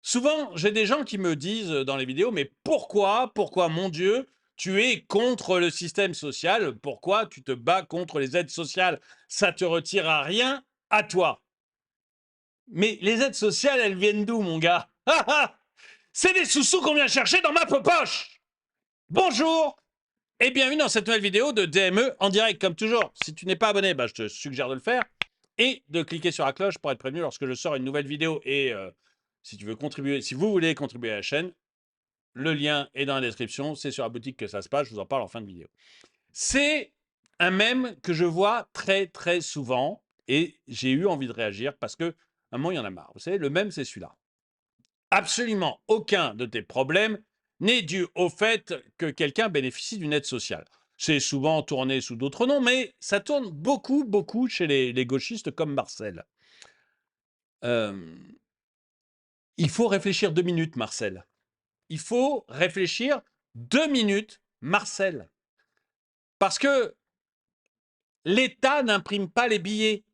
Souvent, j'ai des gens qui me disent dans les vidéos, mais pourquoi, mon Dieu, tu es contre le système social? Pourquoi tu te bats contre les aides sociales? Ça te retire à rien à toi. Mais les aides sociales, elles viennent d'où, mon gars? C'est des sous-sous qu'on vient chercher dans ma poche. Bonjour et bienvenue dans cette nouvelle vidéo de DME en direct, comme toujours. Si tu n'es pas abonné, bah, je te suggère de le faire et de cliquer sur la cloche pour être prévenu lorsque je sors une nouvelle vidéo. Et si tu veux contribuer, si vous voulez contribuer à la chaîne, le lien est dans la description. C'est sur la boutique que ça se passe. Je vous en parle en fin de vidéo. C'est un mème que je vois très très souvent et j'ai eu envie de réagir parce que à un moment il y en a marre. Vous savez, le mème c'est celui-là. Absolument aucun de tes problèmes n'est dû au fait que quelqu'un bénéficie d'une aide sociale. C'est souvent tourné sous d'autres noms, mais ça tourne beaucoup chez les gauchistes comme Marcel. Euh, il faut réfléchir 2 minutes, Marcel. Il faut réfléchir 2 minutes, Marcel. Parce que l'État n'imprime pas les billets.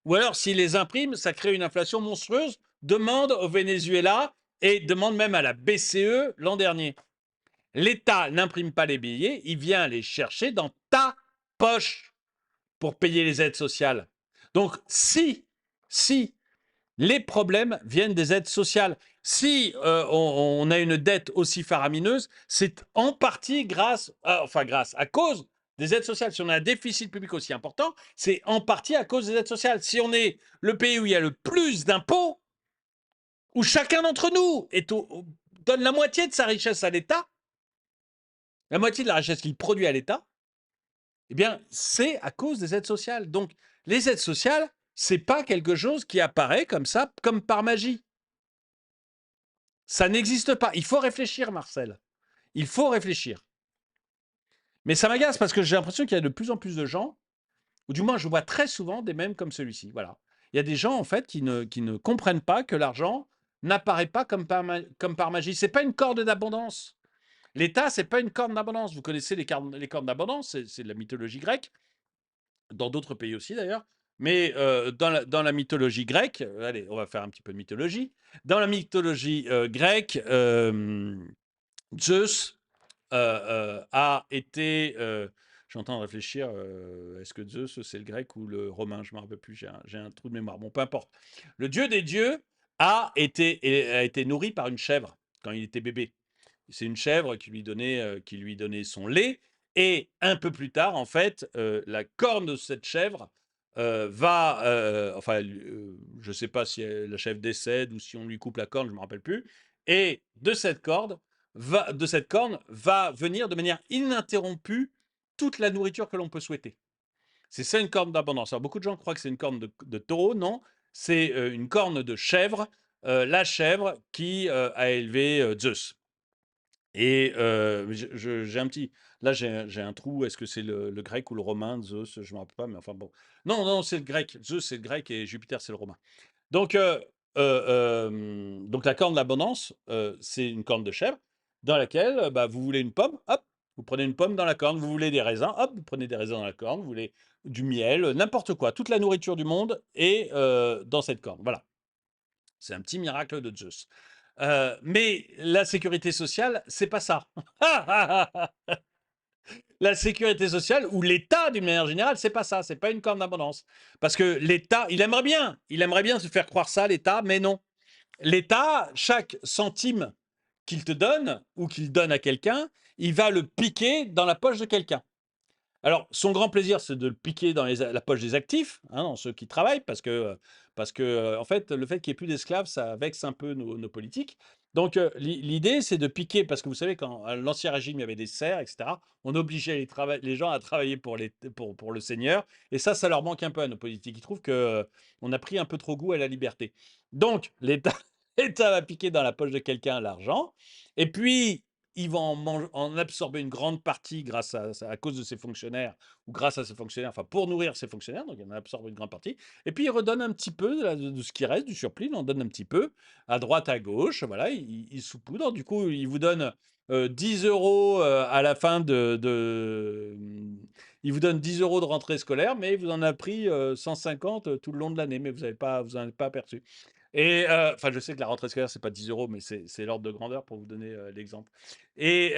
Ou alors, s'il les imprime, ça crée une inflation monstrueuse. Demande au Venezuela et demande même à la BCE l'an dernier. L'État n'imprime pas les billets, il vient les chercher dans ta poche pour payer les aides sociales. Donc, si les problèmes viennent des aides sociales, si on a une dette aussi faramineuse, c'est en partie grâce à cause des aides sociales. Si on a un déficit public aussi important, c'est en partie à cause des aides sociales. Si on est le pays où il y a le plus d'impôts, où chacun d'entre nous donne la moitié de sa richesse à l'État, la moitié de la richesse qu'il produit à l'État, eh bien, c'est à cause des aides sociales. Donc, les aides sociales, c'est pas quelque chose qui apparaît comme ça, comme par magie. Ça n'existe pas. Il faut réfléchir, Marcel. Il faut réfléchir. Mais ça m'agace parce que j'ai l'impression qu'il y a de plus en plus de gens, ou du moins je vois très souvent des mèmes comme celui-ci. Voilà. Il y a des gens, en fait, qui ne comprennent pas que l'argent n'apparaît pas comme par magie. C'est pas une corde d'abondance. L'État, c'est pas une corne d'abondance. Vous connaissez les cornes d'abondance, c'est de la mythologie grecque, dans d'autres pays aussi d'ailleurs. Mais dans la mythologie grecque, allez, on va faire un petit peu de mythologie. Dans la mythologie grecque, Zeus a été. Je suis en train de réfléchir, est-ce que Zeus, c'est le grec ou le romain? Je ne me rappelle plus, j'ai un trou de mémoire. Bon, peu importe. Le dieu des dieux a été nourri par une chèvre quand il était bébé. C'est une chèvre qui lui donnait son lait. Et un peu plus tard, en fait, la corne de cette chèvre enfin, je ne sais pas si la chèvre décède ou si on lui coupe la corne, je ne me rappelle plus. Et de cette corne va venir de manière ininterrompue toute la nourriture que l'on peut souhaiter. C'est ça une corne d'abondance. Alors beaucoup de gens croient que c'est une corne de taureau, non, c'est une corne de chèvre, la chèvre qui a élevé Zeus. Et j'ai un petit. Là, j'ai un trou. Est-ce que c'est le grec ou le romain, Zeus? Je ne me rappelle pas, mais enfin bon. Non, non, c'est le grec. Zeus, c'est le grec et Jupiter, c'est le romain. Donc la corne d'abondance, c'est une corne de chèvre dans laquelle bah, vous voulez une pomme, hop, vous prenez une pomme dans la corne. Vous voulez des raisins, hop, vous prenez des raisins dans la corne. Vous voulez du miel, n'importe quoi. Toute la nourriture du monde est dans cette corne. Voilà. C'est un petit miracle de Zeus. Mais la sécurité sociale, c'est pas ça. La sécurité sociale ou l'État d'une manière générale, c'est pas ça, c'est pas une corne d'abondance. Parce que l'État, il aimerait bien se faire croire ça, l'État, mais non. L'État, chaque centime qu'il te donne ou qu'il donne à quelqu'un, il va le piquer dans la poche de quelqu'un. Alors, son grand plaisir, c'est de le piquer dans la poche des actifs, hein, dans ceux qui travaillent, parce que en fait, le fait qu'il n'y ait plus d'esclaves, ça vexe un peu nos politiques. Donc, l'idée, c'est de piquer, parce que vous savez, quand à l'Ancien Régime, il y avait des serfs, etc., on obligeait les gens à travailler pour le Seigneur, et ça leur manque un peu à nos politiques. Ils trouvent qu'on a pris un peu trop goût à la liberté. Donc, l'État l'État va piquer dans la poche de quelqu'un l'argent, et puis ils vont en absorber une grande partie à cause de ses fonctionnaires ou grâce à ses fonctionnaires, enfin pour nourrir ses fonctionnaires, donc il en absorbe une grande partie. Et puis il redonne un petit peu de ce qui reste, du surplus, il en donne un petit peu à droite, à gauche, voilà, il saupoudre. Du coup, il vous donne 10 euros à la fin il vous donne 10 euros de rentrée scolaire, mais il vous en a pris 150 tout le long de l'année, mais vous n'en avez pas aperçu. Et enfin, je sais que la rentrée scolaire, c'est pas 10 euros, mais c'est l'ordre de grandeur pour vous donner, l'exemple. Et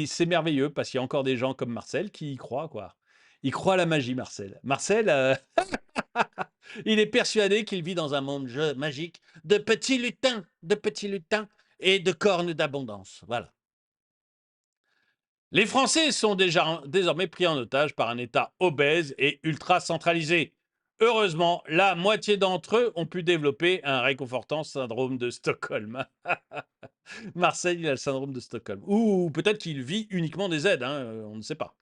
c'est merveilleux parce qu'il y a encore des gens comme Marcel qui y croient, quoi. Il croit à la magie, Marcel. Marcel, il est persuadé qu'il vit dans un monde magique de petits lutins et de cornes d'abondance. Voilà. Les Français sont déjà désormais pris en otage par un État obèse et ultra centralisé. Heureusement, la moitié d'entre eux ont pu développer un réconfortant syndrome de Stockholm. Marseille, il a le syndrome de Stockholm. Ou peut-être qu'il vit uniquement des aides, hein, on ne sait pas.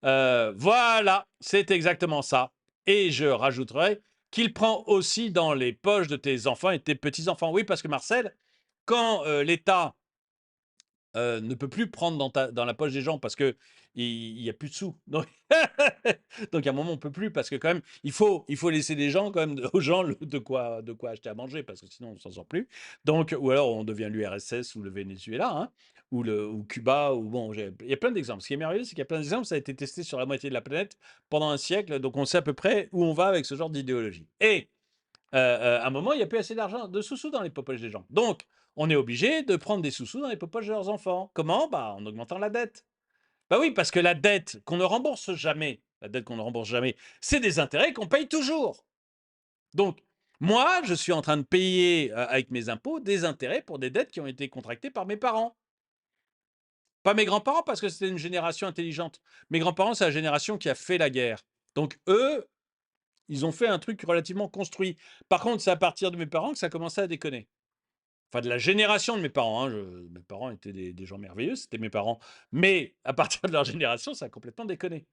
Voilà, c'est exactement ça. Et je rajouterais qu'il prend aussi dans les poches de tes enfants et tes petits-enfants. Oui, parce que Marcel, quand l'État ne peut plus prendre dans la poche des gens parce que il y a plus de sous. Donc donc à un moment, on peut plus parce que quand même, il faut laisser des gens quand même aux gens de quoi acheter à manger parce que sinon on s'en sort plus. Donc ou alors on devient l'URSS ou le Venezuela, hein, ou Cuba ou bon, il y a plein d'exemples. Ce qui est merveilleux, c'est qu'il y a plein d'exemples, ça a été testé sur la moitié de la planète pendant un siècle, donc on sait à peu près où on va avec ce genre d'idéologie. Et à un moment, il y a plus assez d'argent, de sous-sous dans les poches des gens. Donc, on est obligé de prendre des sous-sous dans les poches de leurs enfants. Comment? Bah, en augmentant la dette. Bah oui, parce que la dette qu'on ne rembourse jamais, c'est des intérêts qu'on paye toujours. Donc, moi, je suis en train de payer avec mes impôts des intérêts pour des dettes qui ont été contractées par mes parents. Pas mes grands-parents parce que c'était une génération intelligente. Mes grands-parents, c'est la génération qui a fait la guerre. Donc, eux, ils ont fait un truc relativement construit. Par contre, c'est à partir de mes parents que ça a commencé à déconner. Enfin, de la génération de mes parents, hein, mes parents étaient des gens merveilleux, c'était mes parents. Mais à partir de leur génération, ça a complètement déconné.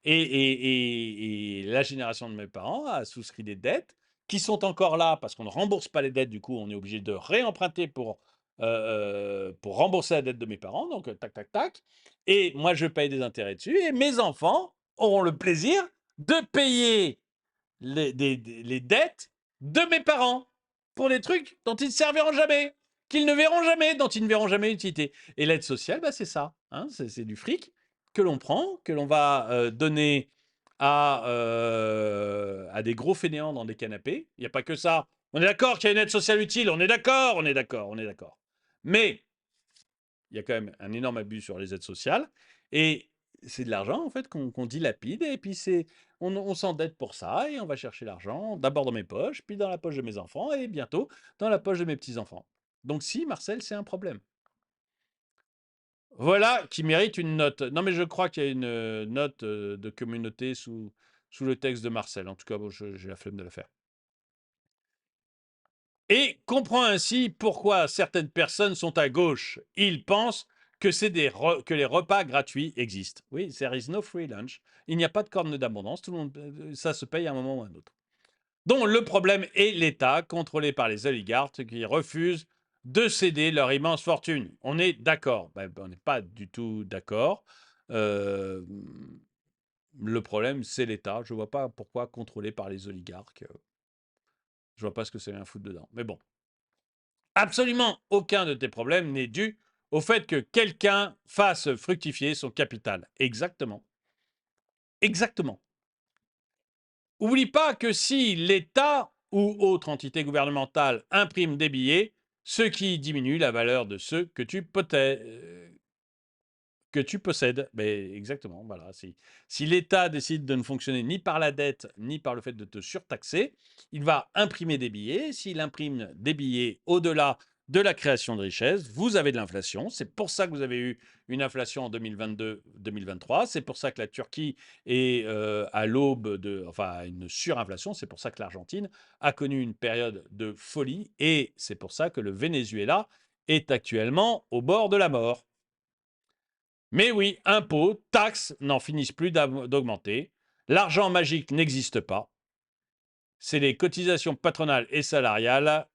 Et la génération de mes parents a souscrit des dettes qui sont encore là parce qu'on ne rembourse pas les dettes. Du coup, on est obligé de réemprunter pour rembourser la dette de mes parents. Donc, tac, tac, tac. Et moi, je paye des intérêts dessus. Et mes enfants auront le plaisir de payer les dettes de mes parents pour des trucs dont ils ne serviront jamais, qu'ils ne verront jamais, dont ils ne verront jamais l'utilité. Et l'aide sociale, bah, c'est ça. Hein, c'est du fric que l'on prend, que l'on va donner à des gros fainéants dans des canapés. Il n'y a pas que ça. On est d'accord qu'il y a une aide sociale utile. On est d'accord, on est d'accord, on est d'accord. Mais il y a quand même un énorme abus sur les aides sociales. Et c'est de l'argent, en fait, qu'on dilapide. Et puis, on s'endette pour ça. Et on va chercher l'argent, d'abord dans mes poches, puis dans la poche de mes enfants, et bientôt dans la poche de mes petits-enfants. Donc, si, Marcel, c'est un problème. Voilà qui mérite une note. Non, mais je crois qu'il y a une note de communauté sous le texte de Marcel. En tout cas, bon, j'ai la flemme de la faire. Et comprend ainsi pourquoi certaines personnes sont à gauche. Ils pensent que, que les repas gratuits existent. Oui, there is no free lunch. Il n'y a pas de corne d'abondance. Tout le monde, ça se paye à un moment ou à un autre. Donc le problème est l'État, contrôlé par les oligarques qui refusent de céder leur immense fortune. On est d'accord. Ben, on n'est pas du tout d'accord. Euh, le problème, c'est l'État. Je ne vois pas pourquoi contrôlé par les oligarques. Je ne vois pas ce que c'est un foutre dedans. Mais bon. Absolument aucun de tes problèmes n'est dû au fait que quelqu'un fasse fructifier son capital. Exactement. Exactement. Oublie pas que si l'État ou autre entité gouvernementale imprime des billets, ce qui diminue la valeur de ceux que tu possèdes. Mais exactement, voilà. Si l'État décide de ne fonctionner ni par la dette, ni par le fait de te surtaxer, il va imprimer des billets. S'il imprime des billets au-delà de la création de richesse, vous avez de l'inflation. C'est pour ça que vous avez eu une inflation en 2022-2023. C'est pour ça que la Turquie est à l'aube enfin, une surinflation. C'est pour ça que l'Argentine a connu une période de folie. Et c'est pour ça que le Venezuela est actuellement au bord de la mort. Mais oui, impôts, taxes n'en finissent plus d'augmenter. L'argent magique n'existe pas. C'est les cotisations patronales et salariales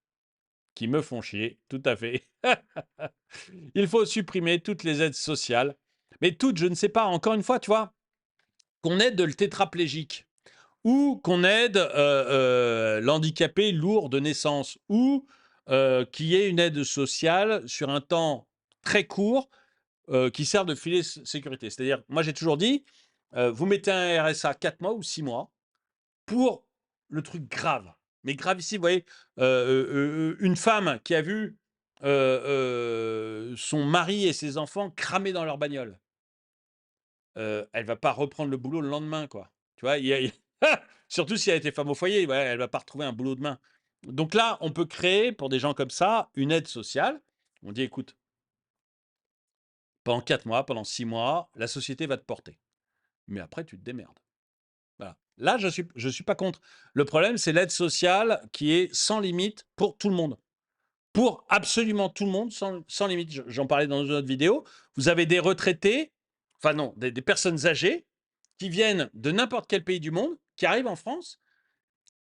qui me font chier, tout à fait. Il faut supprimer toutes les aides sociales. Mais toutes, je ne sais pas, encore une fois, tu vois, qu'on aide le tétraplégique, ou qu'on aide l'handicapé lourd de naissance, ou qu'il y ait une aide sociale sur un temps très court qui servent de filet de sécurité. C'est-à-dire, moi j'ai toujours dit, vous mettez un RSA 4 mois ou 6 mois pour le truc grave. Mais gravissime, vous voyez? Une femme qui a vu, son mari et ses enfants cramés dans leur bagnole, elle va pas reprendre le boulot le lendemain, quoi. Tu vois? Il y a surtout si elle était femme au foyer, ouais, elle va pas retrouver un boulot demain. Donc là, on peut créer pour des gens comme ça une aide sociale. On dit: «Écoute, pendant 4 mois, pendant 6 mois, la société va te porter, mais après tu te démerdes». Voilà. Là, je suis pas contre. Le problème, c'est l'aide sociale qui est sans limite pour tout le monde. Pour absolument tout le monde, sans limite. J'en parlais dans une autre vidéo. Vous avez des retraités, enfin non, des personnes âgées qui viennent de n'importe quel pays du monde, qui arrivent en France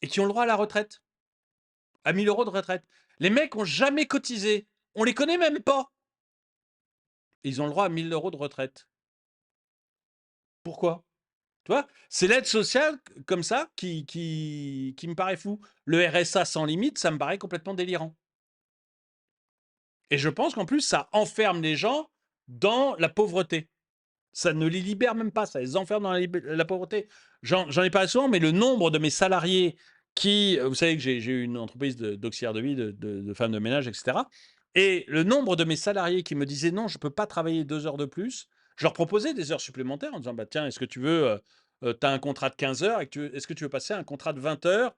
et qui ont le droit à la retraite, à 1 000 € de retraite. Les mecs ont jamais cotisé. On les connaît même pas. Ils ont le droit à 1 000 € de retraite. Pourquoi? Tu vois? C'est l'aide sociale comme ça qui me paraît fou. Le RSA sans limite, ça me paraît complètement délirant. Et je pense qu'en plus, ça enferme les gens dans la pauvreté. Ça ne les libère même pas, ça les enferme dans la pauvreté. J'en ai parlé souvent, mais le nombre de mes salariés qui, vous savez que j'ai eu une entreprise d'auxiliaire de vie, de femmes de ménage, etc. Et le nombre de mes salariés qui me disaient non, je ne peux pas travailler 2 heures de plus, je leur proposais des heures supplémentaires en disant bah, tiens, est-ce que tu veux, tu as un contrat de 15 heures, est-ce que tu veux passer à un contrat de 20 heures.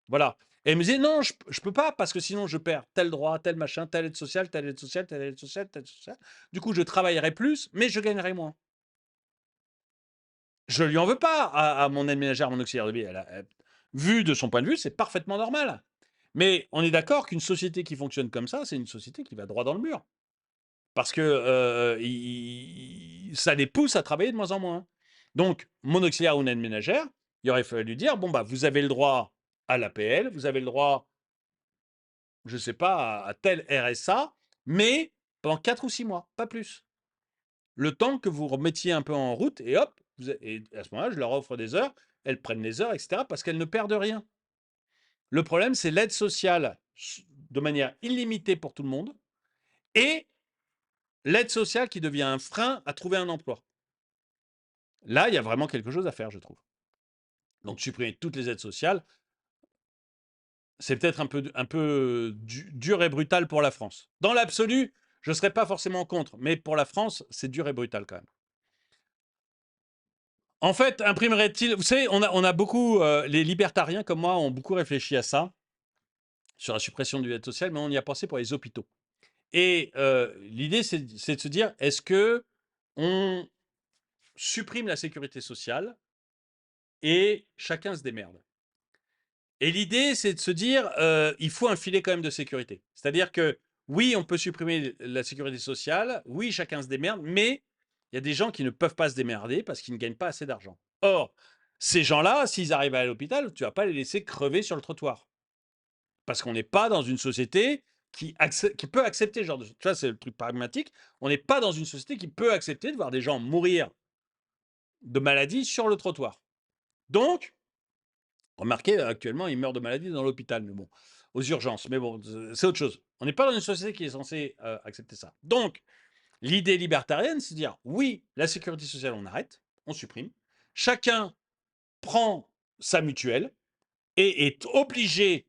Voilà. Et elle me disait non, je peux pas parce que sinon je perds tel droit, tel machin, telle aide sociale, telle aide sociale, telle aide sociale, telle aide sociale. Du coup, je travaillerai plus, mais je gagnerai moins. Je lui en veux pas à mon aide ménagère, mon auxiliaire de vie. Vu de son point de vue, c'est parfaitement normal. Mais on est d'accord qu'une société qui fonctionne comme ça, c'est une société qui va droit dans le mur. Parce que ça les pousse à travailler de moins en moins. Donc, mon auxiliaire ou une aide ménagère, il aurait fallu lui dire bon, bah, vous avez le droit à l'APL, vous avez le droit, je ne sais pas, à tel RSA, mais pendant 4 ou 6 mois, pas plus. Le temps que vous remettiez un peu en route et hop, et à ce moment-là, je leur offre des heures, elles prennent les heures, etc., parce qu'elles ne perdent rien. Le problème, c'est l'aide sociale de manière illimitée pour tout le monde et l'aide sociale qui devient un frein à trouver un emploi. Là, il y a vraiment quelque chose à faire, je trouve. Donc, supprimer toutes les aides sociales, c'est peut-être un peu dur et brutal pour la France. Dans l'absolu, je ne serais pas forcément contre, mais pour la France, c'est dur et brutal quand même. En fait, imprimerait-il, vous savez, on a beaucoup, les libertariens comme moi ont beaucoup réfléchi à ça, sur la suppression du aide sociale, mais on y a pensé pour les hôpitaux. Et l'idée, c'est de se dire, est-ce que on supprime la sécurité sociale et chacun se démerde? Et l'idée, c'est de se dire, il faut un filet quand même de sécurité. C'est-à-dire que oui, on peut supprimer la sécurité sociale, oui, chacun se démerde, mais il y a des gens qui ne peuvent pas se démerder parce qu'ils ne gagnent pas assez d'argent. Or, ces gens-là, s'ils arrivent à l'hôpital, tu vas pas les laisser crever sur le trottoir. Parce qu'on n'est pas dans une société qui peut accepter ce genre de... Tu vois, c'est le truc pragmatique. On n'est pas dans une société qui peut accepter de voir des gens mourir de maladie sur le trottoir. Donc, remarquez, actuellement, ils meurent de maladie dans l'hôpital, mais bon, aux urgences. Mais bon, c'est autre chose. On n'est pas dans une société qui est censée accepter ça. Donc, l'idée libertarienne, c'est de dire, oui, la sécurité sociale, on arrête, on supprime. Chacun prend sa mutuelle et est obligé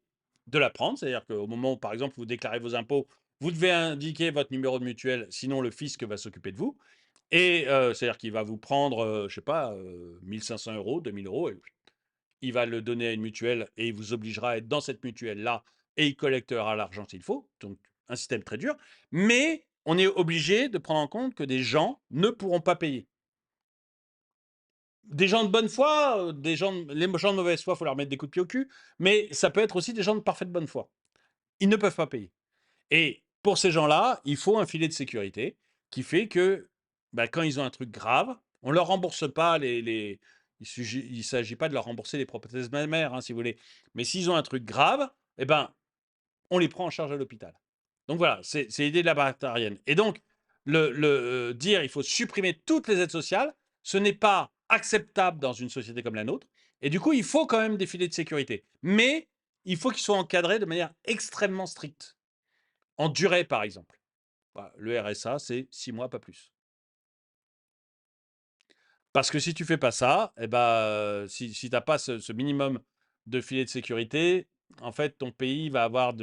de la prendre. C'est-à-dire qu'au moment où, par exemple, vous déclarez vos impôts, vous devez indiquer votre numéro de mutuelle, sinon le fisc va s'occuper de vous. Et c'est-à-dire qu'il va vous prendre, je ne sais pas, 1 500 €, 2 000 €, et il va le donner à une mutuelle et il vous obligera à être dans cette mutuelle-là et il collectera l'argent s'il faut. Donc, un système très dur. Mais on est obligé de prendre en compte que des gens ne pourront pas payer. Des gens de bonne foi, les gens de mauvaise foi, il faut leur mettre des coups de pied au cul, mais ça peut être aussi des gens de parfaite bonne foi. Ils ne peuvent pas payer. Et pour ces gens-là, il faut un filet de sécurité qui fait que, bah, quand ils ont un truc grave, on ne leur rembourse pas il ne s'agit pas de leur rembourser les prothèses mammaires, hein, si vous voulez. Mais s'ils ont un truc grave, eh ben, on les prend en charge à l'hôpital. Donc voilà, c'est l'idée de la libertarienne. Et donc, dire il faut supprimer toutes les aides sociales, ce n'est pas acceptable dans une société comme la nôtre. Et du coup, il faut quand même des filets de sécurité. Mais il faut qu'ils soient encadrés de manière extrêmement stricte. En durée, par exemple. Bah, le RSA, c'est 6 mois, pas plus. Parce que si tu fais pas ça, eh ben, si tu as pas ce minimum de filet de sécurité, en fait, ton pays va avoir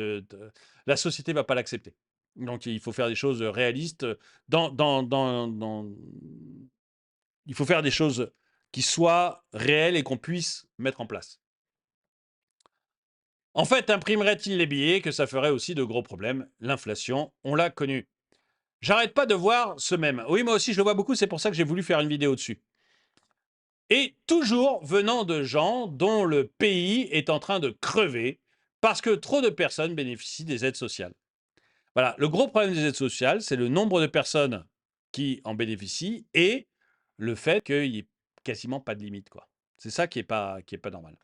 la société va pas l'accepter. Donc il faut faire des choses, réalistes, dans dans dans dans il faut faire des choses qui soient réelles et qu'on puisse mettre en place. En fait, imprimerait-il les billets que ça ferait aussi de gros problèmes? L'inflation, on l'a connu. J'arrête pas de voir ce mème. Oui, moi aussi je le vois beaucoup, c'est pour ça que j'ai voulu faire une vidéo dessus. Et toujours venant de gens dont le pays est en train de crever parce que trop de personnes bénéficient des aides sociales. Voilà, le gros problème des aides sociales, c'est le nombre de personnes qui en bénéficient et le fait qu'il n'y ait quasiment pas de limite, quoi. C'est ça qui est pas normal.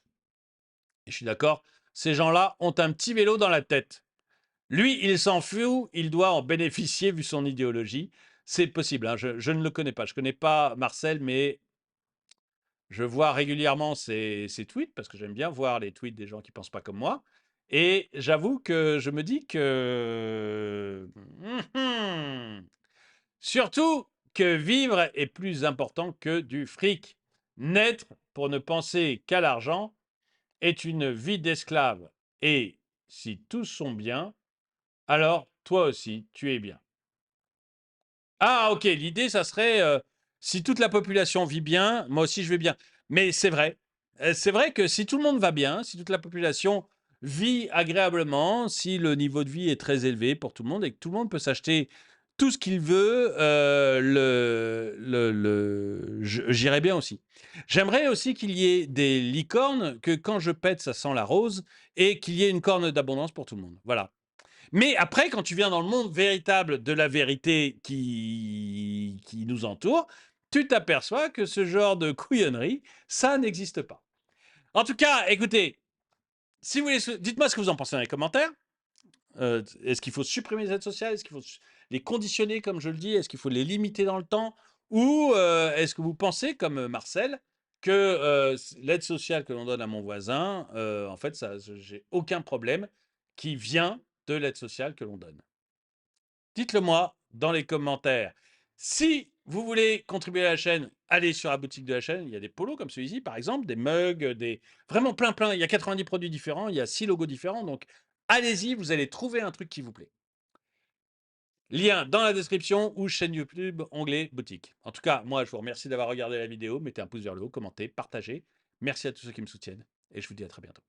Et je suis d'accord, ces gens-là ont un petit vélo dans la tête. Lui, il s'en fout, il doit en bénéficier vu son idéologie. C'est possible, hein, je ne le connais pas. Je ne connais pas Marcel, mais je vois régulièrement ses tweets parce que j'aime bien voir les tweets des gens qui pensent pas comme moi. Et j'avoue que je me dis que surtout que vivre est plus important que du fric. Naître pour ne penser qu'à l'argent est une vie d'esclave. Et si tous sont bien, alors toi aussi, tu es bien. Ah OK, l'idée ça serait, si toute la population vit bien, moi aussi je vais bien. Mais c'est vrai que si tout le monde va bien, si toute la population vit agréablement, si le niveau de vie est très élevé pour tout le monde et que tout le monde peut s'acheter tout ce qu'il veut, j'irais bien aussi. J'aimerais aussi qu'il y ait des licornes, que quand je pète, ça sent la rose et qu'il y ait une corne d'abondance pour tout le monde. Voilà. Mais après, quand tu viens dans le monde véritable de la vérité qui nous entoure, tu t'aperçois que ce genre de couillonnerie, ça n'existe pas. En tout cas, écoutez, si vous voulez, dites-moi ce que vous en pensez dans les commentaires. Est-ce qu'il faut supprimer les aides sociales? Est-ce qu'il faut les conditionner, comme je le dis? Est-ce qu'il faut les limiter dans le temps? Ou est-ce que vous pensez, comme Marcel, que l'aide sociale que l'on donne à mon voisin, en fait, ça, j'ai aucun problème qui vient de l'aide sociale que l'on donne? Dites-le moi dans les commentaires. Si vous voulez contribuer à la chaîne, allez sur la boutique de la chaîne. Il y a des polos comme celui-ci, par exemple, des mugs, des vraiment plein. Il y a 90 produits différents, il y a 6 logos différents. Donc, allez-y, vous allez trouver un truc qui vous plaît. Lien dans la description ou chaîne YouTube, onglet boutique. En tout cas, moi, je vous remercie d'avoir regardé la vidéo. Mettez un pouce vers le haut, commentez, partagez. Merci à tous ceux qui me soutiennent et je vous dis à très bientôt.